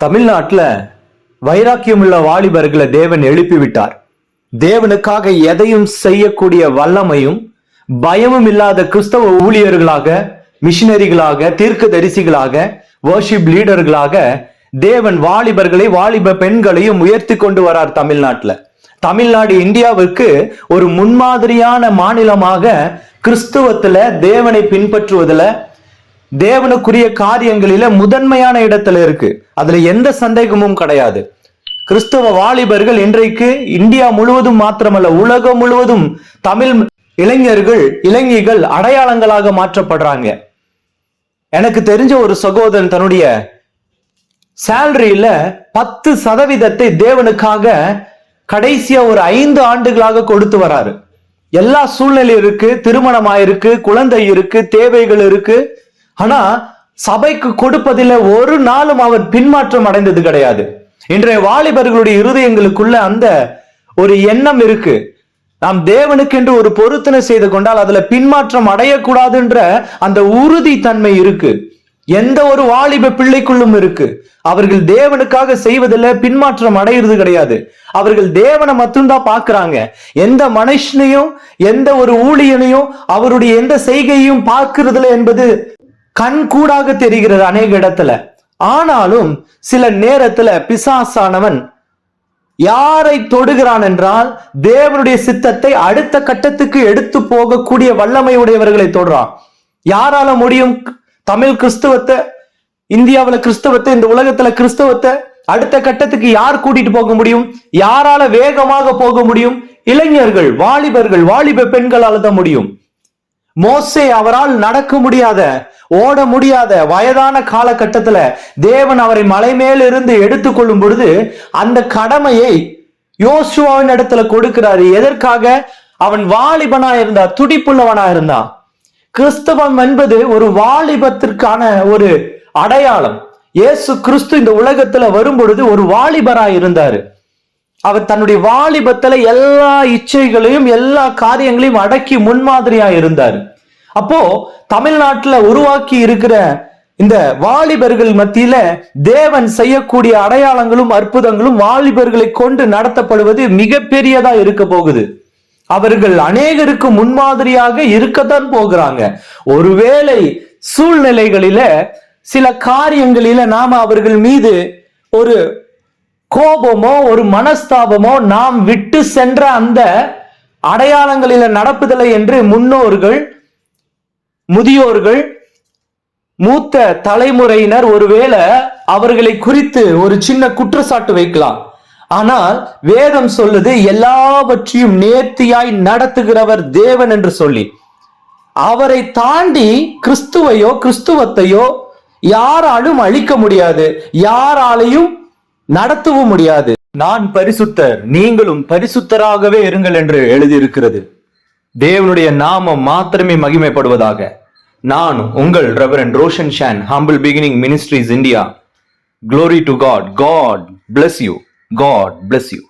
தமிழ்நாட்டுல வைராக்கியமுள்ள வாலிபர்களை தேவன் எழுப்பிவிட்டார். தேவனுக்காக எதையும் செய்யக்கூடிய வல்லமையும் பயமும் இல்லாத கிறிஸ்தவ ஊழியர்களாக, மிஷினரிகளாக, தீர்க்க தரிசிகளாக, வர்ஷிப் லீடர்களாக தேவன் வாலிபர்களை, வாலிப பெண்களையும் உயர்த்தி கொண்டு வரார். தமிழ்நாடு இந்தியாவிற்கு ஒரு முன்மாதிரியான மாநிலமாக கிறிஸ்துவத்துல தேவனை பின்பற்றுவதில், தேவனுக்குரிய காரியங்களில முதன்மையான இடத்துல இருக்கு. அதுல எந்த சந்தேகமும் கிடையாது. கிறிஸ்தவ வாலிபர்கள் இன்றைக்கு இந்தியா முழுவதும் மாத்திரமல்ல, உலகம் முழுவதும் தமிழ் இளைஞர்கள், இளைஞிகள் அடையாளங்களாக மாற்றப்படுறாங்க. எனக்கு தெரிஞ்ச ஒரு சகோதரன் தன்னுடைய சேலரியில 10% தேவனுக்காக கடைசியா ஒரு 5 ஆண்டுகளாக கொடுத்து வராரு. எல்லா சூழ்நிலையும் இருக்கு, திருமணம் ஆயிருக்கு, குழந்தை இருக்கு, தேவைகள் இருக்கு. ஆனா சபைக்கு கொடுப்பதில் ஒரு நாளும் அவர் பின்மாற்றம் அடைந்தது கிடையாது. இன்றைய வாலிபர்களுடைய இருதயங்களுக்குள்ள அந்த ஒரு எண்ணம் இருக்கு. நாம் தேவனுக்கென்று ஒரு பொருத்தனை செய்து கொண்டால் அதுல பின்மாற்றம் அடையக்கூடாதுன்ற அந்த உறுதி தன்மை இருக்கு. எந்த ஒரு வாலிப பிள்ளைக்குள்ளும் இருக்கு. அவர்கள் தேவனுக்காக செய்வதில் பின்மாற்றம் அடையிறது கிடையாது. அவர்கள் தேவனை மட்டும்தான் பார்க்கிறாங்க. எந்த மனுஷனையும், எந்த ஒரு ஊழியனையும், அவருடைய எந்த செய்கையையும் பார்க்கிறதுல என்பது கண் கூடாக தெரிகிறது அநேக இடத்துல. ஆனாலும் சில நேரத்துல பிசாசானவன் யாரை தொடுகிறான் என்றால் தேவனுடைய சித்தத்தை அடுத்த கட்டத்துக்கு எடுத்து போகக்கூடிய வல்லமை உடையவர்களை தொடுறான். யாரால முடியும்? தமிழ் கிறிஸ்தவத்தை, இந்தியாவில் கிறிஸ்தவத்தை, இந்த உலகத்துல கிறிஸ்தவத்தை அடுத்த கட்டத்துக்கு யார் கூட்டிட்டு போக முடியும்? யாரால வேகமாக போக முடியும்? இளைஞர்கள், வாலிபர்கள், வாலிப பெண்களால தான் முடியும். மோசே அவரால் நடக்க முடியாத, ஓட முடியாத வயதான காலகட்டத்துல தேவன் அவரை மலை மேலிருந்து எடுத்துக்கொள்ளும் பொழுது அந்த கடமையை யோசுவாவின் இடத்துல கொடுக்கிறாரு. எதற்காக? அவன் வாலிபனா இருந்தா, துடிப்புள்ளவனா இருந்தா. கிறிஸ்தவம் என்பது ஒரு வாலிபத்திற்கான ஒரு அடையாளம். இயேசு கிறிஸ்து இந்த உலகத்துல வரும் பொழுது ஒரு வாலிபராய் இருந்தாரு. அவர் தன்னுடைய வாலிபத்துல எல்லா இச்சைகளையும், எல்லா காரியங்களையும் அடக்கி முன்மாதிரியா இருந்தார். அப்போ தமிழ்நாட்டுல உருவாக்கி இருக்கிற இந்த வாலிபர்கள் மத்தியில தேவன் செய்யக்கூடிய அடையாளங்களும் அற்புதங்களும் வாலிபர்களை கொண்டு நடத்தப்படுவது மிக பெரியதா இருக்க போகுது. அவர்கள் அநேகருக்கு முன்மாதிரியாக இருக்கத்தான் போகிறாங்க. ஒருவேளை சூழ்நிலைகளில, சில காரியங்களில நாம அவர்கள் மீது ஒரு கோபமோ, ஒரு மனஸ்தாபமோ, நாம் விட்டு சென்ற அந்த அடையாளங்களில நடப்புதலை என்று முன்னோர்கள், முதியோர்கள், மூத்த தலைமுறையினர் ஒருவேளை அவர்களை குறித்து ஒரு சின்ன குற்றச்சாட்டு வைக்கலாம். ஆனால் வேதம் சொல்லுது எல்லாவற்றையும் நேர்த்தியாய் நடத்துகிறவர் தேவன் என்று சொல்லி. அவரை தாண்டி கிறிஸ்துவையோ கிறிஸ்துவத்தையோ யாராலும் அழிக்க முடியாது, யாராலையும் நடத்தவும் முடியாது. நான் பரிசுத்தர், நீங்களும் பரிசுத்தராகவே இருங்கள் என்று எழுதியிருக்கிறது. தேவனுடைய நாமம் மாத்திரமே மகிமைப்படுவதாக. நான் உங்கள் reverend Roshan Shan, humble beginning ministries India. Glory to God. God bless you. God bless you.